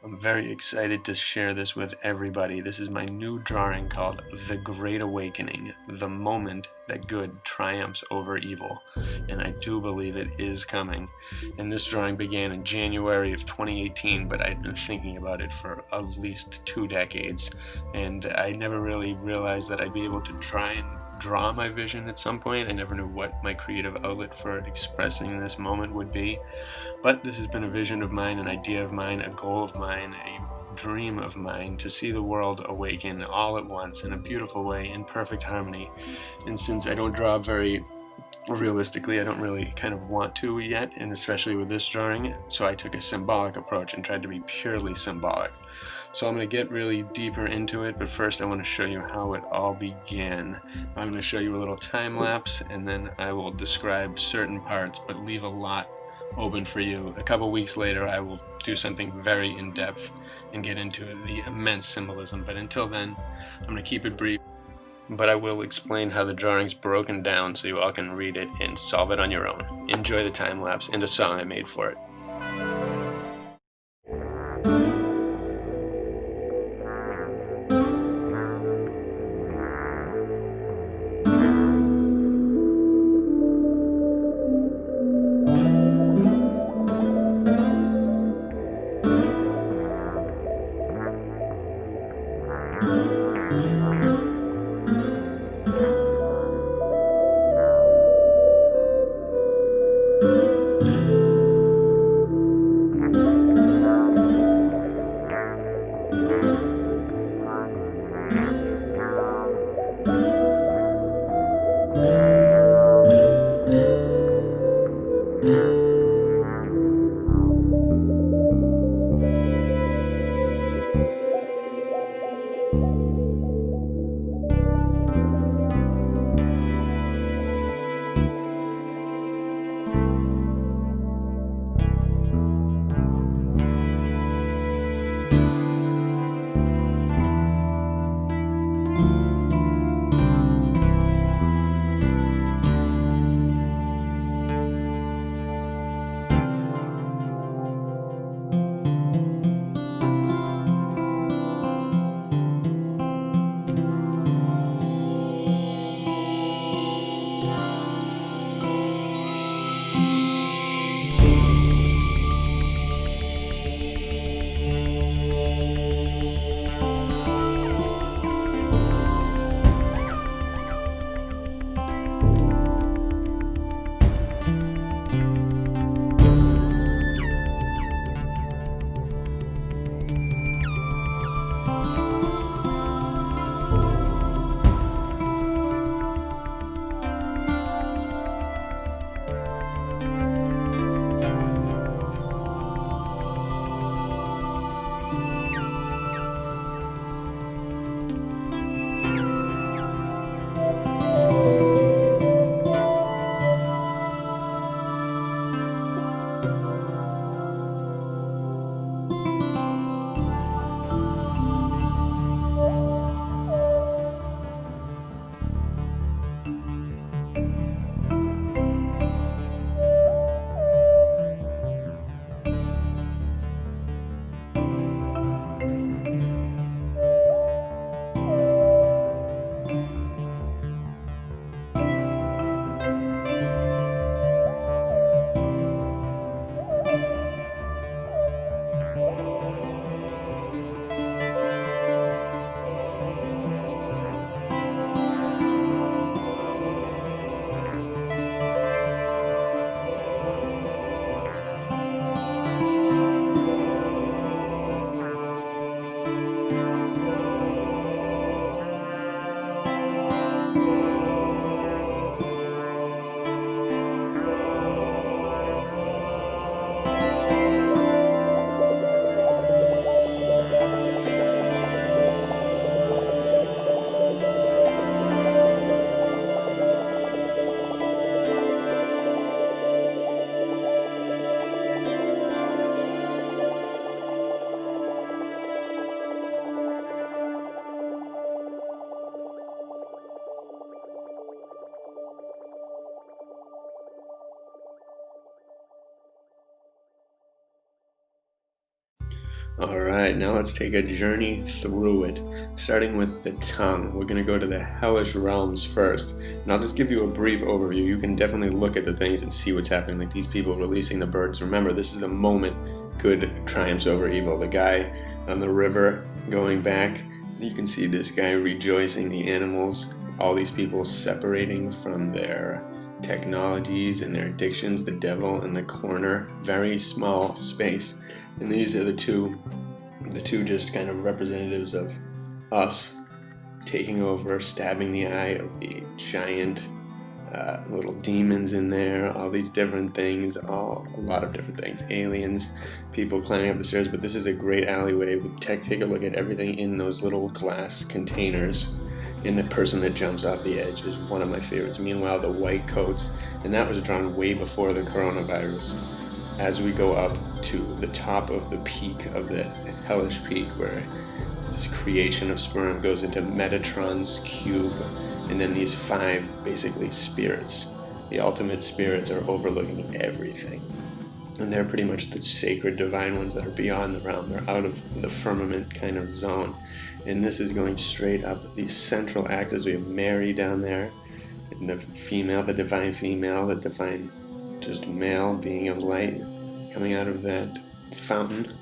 I'm very excited to share this with everybody. This is my new drawing called The Great Awakening, the moment that good triumphs over evil. And I do believe it is coming. And this drawing began in January of 2018, but I'd been thinking about it for at least 2 decades. And I never really realized that I'd be able to try and draw my vision at some point. I never knew what my creative outlet for expressing this moment would be. But this has been a vision of mine, an idea of mine, a goal of mine, a dream of mine to see the world awaken all at once in a beautiful way, in perfect harmony. And since I don't draw very realistically, I don't really kind of want to yet, and especially with this drawing, so I took a symbolic approach and tried to be purely symbolic. So I'm going to get really deeper into it, but first I want to show you how it all began. I'm going to show you a little time lapse, and then I will describe certain parts, but leave a lot open for you. A couple weeks later I will do something very in-depth and get into the immense symbolism, but until then I'm going to keep it brief. But I will explain how the drawing's broken down so you all can read it and solve it on your own. Enjoy the time lapse and a song I made for it. Alright, now let's take a journey through it, starting with the tongue. We're going to go to the hellish realms first, and I'll just give you a brief overview. You can definitely look at the things and see what's happening, like these people releasing the birds. Remember, this is the moment good triumphs over evil. The guy on the river going back, you can see this guy rejoicing, the animals, all these people separating from their technologies and their addictions, the devil in the corner, very small space. And these are the two just kind of representatives of us taking over, stabbing the eye of the giant little demons in there, all these different things, a lot of different things, aliens, people climbing up the stairs. But this is a great alleyway. Take a look at everything in those little glass containers. And the person that jumps off the edge is one of my favorites. Meanwhile, the white coats, and that was drawn way before the coronavirus. As we go up to the top of the peak of the hellish peak, where this creation of sperm goes into Metatron's cube, and then these 5 basically spirits, the ultimate spirits, are overlooking everything. And they're pretty much the sacred divine ones that are beyond the realm. They're out of the firmament kind of zone. And this is going straight up the central axis. We have Mary down there, and the female, the divine female, the divine just male being of light, coming out of that fountain,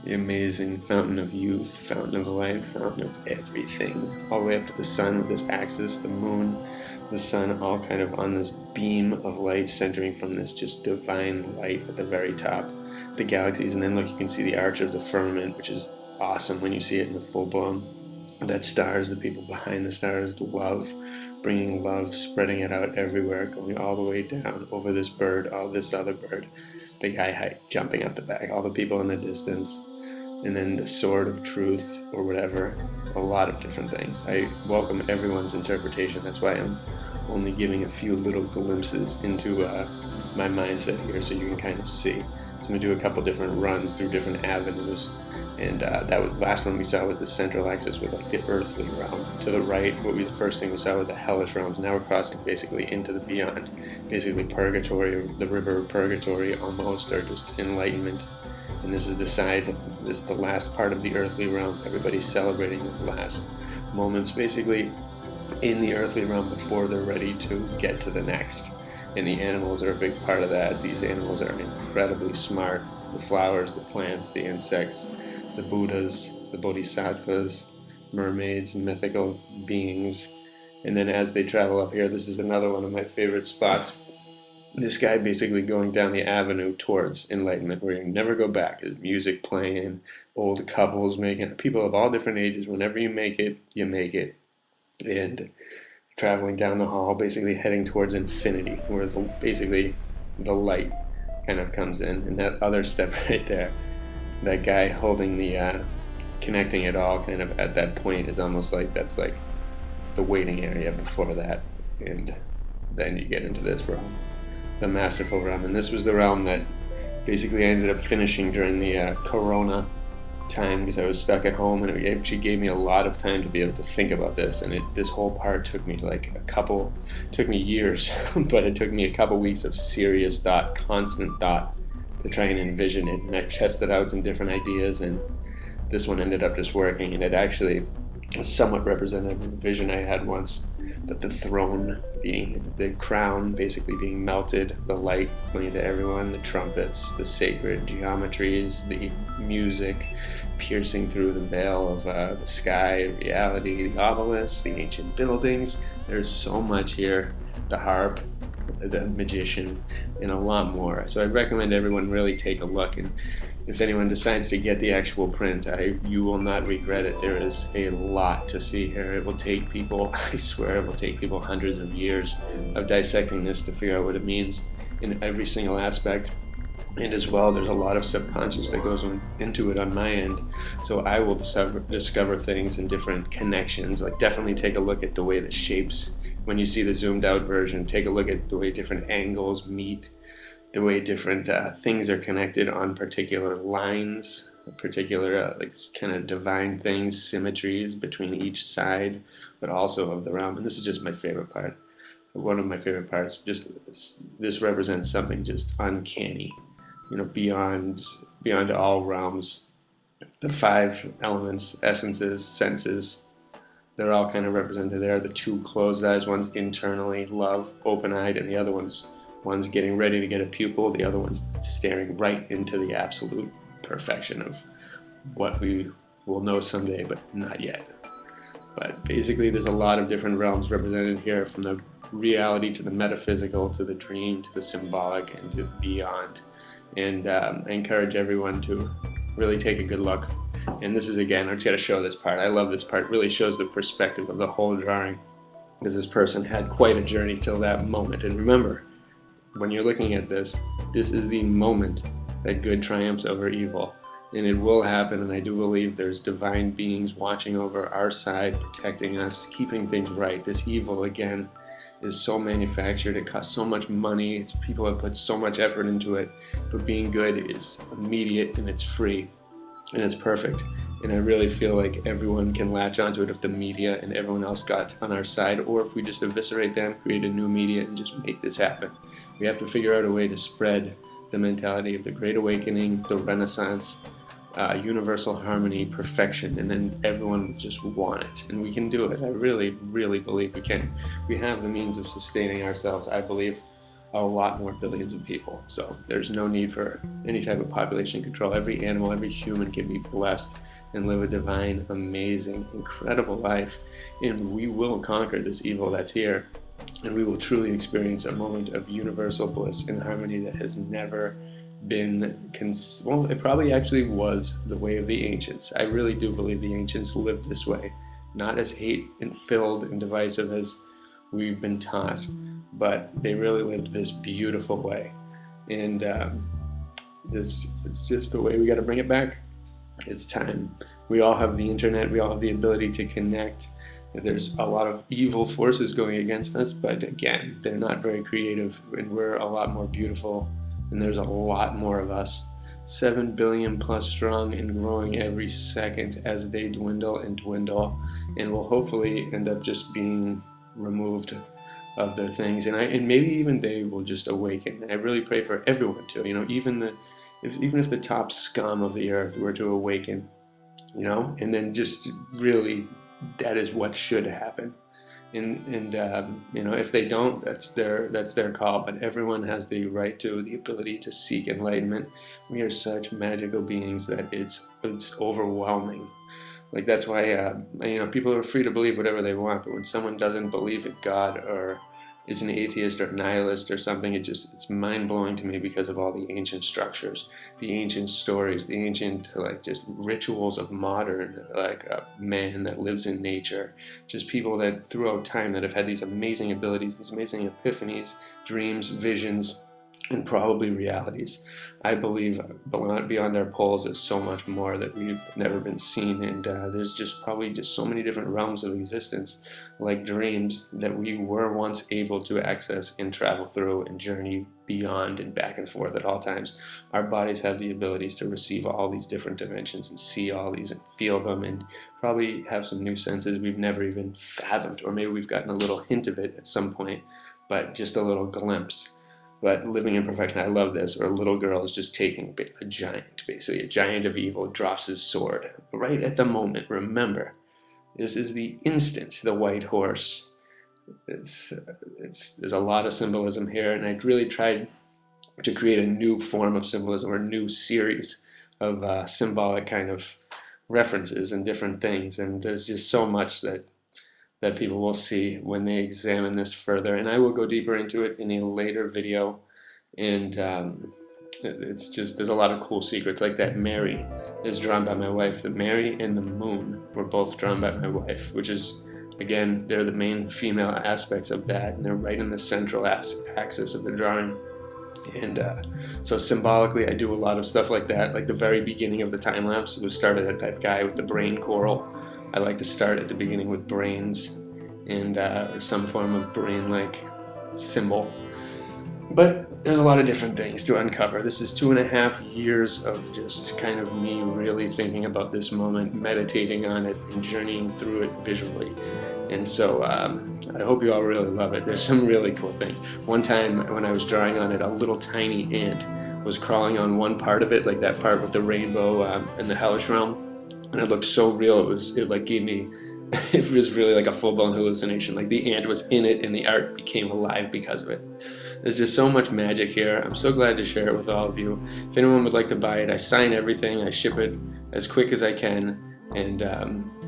the amazing fountain of youth, fountain of life, fountain of everything, all the way up to the sun with this axis, the moon, the sun, all kind of on this beam of light centering from this just divine light at the very top, the galaxies. And then look, you can see the arch of the firmament, which is awesome when you see it in the full blown. That stars, the people behind the stars, the love, bringing love, spreading it out everywhere, going all the way down over this bird, all this other bird, the guy jumping out the back, all the people in the distance, and then the sword of truth or whatever, a lot of different things. I welcome everyone's interpretation. That's why I'm only giving a few little glimpses into my mindset here, so you can kind of see. So I'm going to do a couple different runs through different avenues. And that was, last one we saw was the central axis with like the earthly realm. To the right, the first thing we saw was the hellish realms. Now we're crossing basically into the beyond, basically Purgatory, or the river of Purgatory almost, or just enlightenment. And this is the side, this is the last part of the earthly realm. Everybody's celebrating the last moments basically in the earthly realm before they're ready to get to the next. And the animals are a big part of that. These animals are incredibly smart. The flowers, the plants, the insects, the Buddhas, the Bodhisattvas, mermaids, mythical beings. And then as they travel up here, this is another one of my favorite spots. This guy basically going down the avenue towards enlightenment, where you never go back. There's music playing, old couples making, people of all different ages. Whenever you make it, you make it. And traveling down the hall, basically heading towards infinity, where basically the light kind of comes in. And that other step right there, that guy holding the, connecting it all kind of at that point is almost like that's like the waiting area before that. And then you get into this realm, the masterful realm. And this was the realm that basically I ended up finishing during the corona time, because I was stuck at home, and it actually gave me a lot of time to be able to think about this. And this whole part took me took me years, but it took me a couple weeks of serious thought, constant thought, to try and envision it. And I tested out some different ideas, and this one ended up just working. And it actually was somewhat representative of a vision I had once, but the throne being, the crown basically being melted, the light going to everyone, the trumpets, the sacred geometries, the music piercing through the veil of the sky, reality, the obelisk, the ancient buildings. There's so much here, the harp, the magician, and a lot more. So I recommend everyone really take a look, and if anyone decides to get the actual print, you will not regret it. There is a lot to see here. It will take people, I swear, it will take people hundreds of years of dissecting this to figure out what it means in every single aspect. And as well, there's a lot of subconscious that goes into it on my end. So I will discover things and different connections. Like, definitely take a look at the way the shapes, when you see the zoomed out version, take a look at the way different angles meet, the way different things are connected on particular lines, particular like kind of divine things, symmetries between each side, but also of the realm. And this is just my favorite part. One of my favorite parts. Just this represents something just uncanny, beyond all realms The 5 elements, essences, senses, they're all kind of represented there. The 2 closed eyes, one's internally love, open-eyed, and the other one's getting ready to get a pupil, the other one's staring right into the absolute perfection of what we will know someday, but not yet. But basically there's a lot of different realms represented here, from the reality to the metaphysical to the dream to the symbolic and to beyond. And I encourage everyone to really take a good look. And this is, again, I just got to show this part. I love this part. It really shows the perspective of the whole drawing, because this person had quite a journey till that moment. And remember, when you're looking at this, this is the moment that good triumphs over evil. And it will happen, and I do believe there's divine beings watching over our side, protecting us, keeping things right. This evil, again, is so manufactured, it costs so much money, it's people have put so much effort into it, but being good is immediate and it's free and it's perfect. And I really feel like everyone can latch onto it if the media and everyone else got on our side, or if we just eviscerate them, create a new media, and just make this happen. We have to figure out a way to spread the mentality of the Great Awakening, the Renaissance, universal harmony, perfection, and then everyone will just want it. And we can do it. I really, really believe we can. We have the means of sustaining ourselves, I believe, a lot more billions of people. So there's no need for any type of population control. Every animal, every human can be blessed and live a divine, amazing, incredible life. And we will conquer this evil that's here. And we will truly experience a moment of universal bliss and harmony that has never been, well, it probably actually was the way of the ancients. I really do believe the ancients lived this way, not as hate and filled and divisive as we've been taught, but they really lived this beautiful way. And it's just the way we got to bring it back. It's time. We all have the internet, we all have the ability to connect. There's a lot of evil forces going against us, but again, they're not very creative, and we're a lot more beautiful. And there's a lot more of us, 7 billion plus strong and growing every second as they dwindle and dwindle, and will hopefully end up just being removed of their things, and maybe even they will just awaken. And I really pray for everyone to, even if the top scum of the earth were to awaken, and then just really, that is what should happen. And if they don't, that's their call. But everyone has the right to, the ability to seek enlightenment. We are such magical beings that it's overwhelming. Like, that's why people are free to believe whatever they want. But when someone doesn't believe in God, or is an atheist or nihilist or something, it's mind-blowing to me, because of all the ancient structures, the ancient stories, the ancient just rituals of modern man that lives in nature, just people that throughout time that have had these amazing abilities, these amazing epiphanies, dreams, visions, and probably realities. I believe beyond our poles is so much more that we've never been seen, and there's probably so many different realms of existence, like dreams, that we were once able to access and travel through and journey beyond and back and forth at all times. Our bodies have the abilities to receive all these different dimensions and see all these and feel them, and probably have some new senses we've never even fathomed, or maybe we've gotten a little hint of it at some point, but just a little glimpse. But living in perfection, I love this. Or a little girl is just taking a giant, basically a giant of evil, drops his sword right at the moment. Remember, this is the instant, the white horse. There's a lot of symbolism here, and I really tried to create a new form of symbolism, or a new series of symbolic kind of references and different things. And there's just so much that people will see when they examine this further, and I will go deeper into it in a later video. And there's a lot of cool secrets, like that Mary is drawn by my wife. The Mary and the moon were both drawn by my wife, which is, again, they're the main female aspects of that, and they're right in the central axis of the drawing. And so symbolically, I do a lot of stuff like that. Like the very beginning of the time lapse was started at that guy with the brain coral. I like to start at the beginning with brains and some form of brain-like symbol. But there's a lot of different things to uncover. This is 2.5 years of just kind of me really thinking about this moment, meditating on it, and journeying through it visually. And so I hope you all really love it. There's some really cool things. One time when I was drawing on it, a little tiny ant was crawling on one part of it, like that part with the rainbow and the hellish realm, and it looked so real. It like gave me, it was really like a full-blown hallucination. Like the ant was in it and the art became alive because of it. There's just so much magic here. I'm so glad to share it with all of you. If anyone would like to buy it, I sign everything. I ship it as quick as I can. And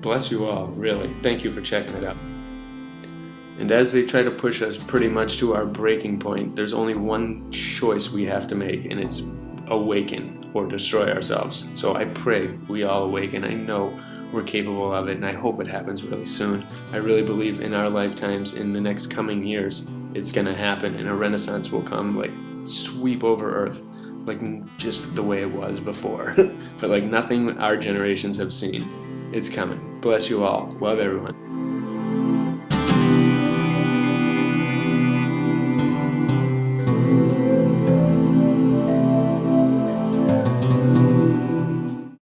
bless you all, really. Thank you for checking it out. And as they try to push us pretty much to our breaking point, there's only one choice we have to make, and it's awaken or destroy ourselves. So I pray we all awaken. I know we're capable of it, and I hope it happens really soon. I really believe in our lifetimes, in the next coming years, it's going to happen, and a renaissance will come, like sweep over Earth, like just the way it was before, but like nothing our generations have seen. It's coming. Bless you all. Love everyone.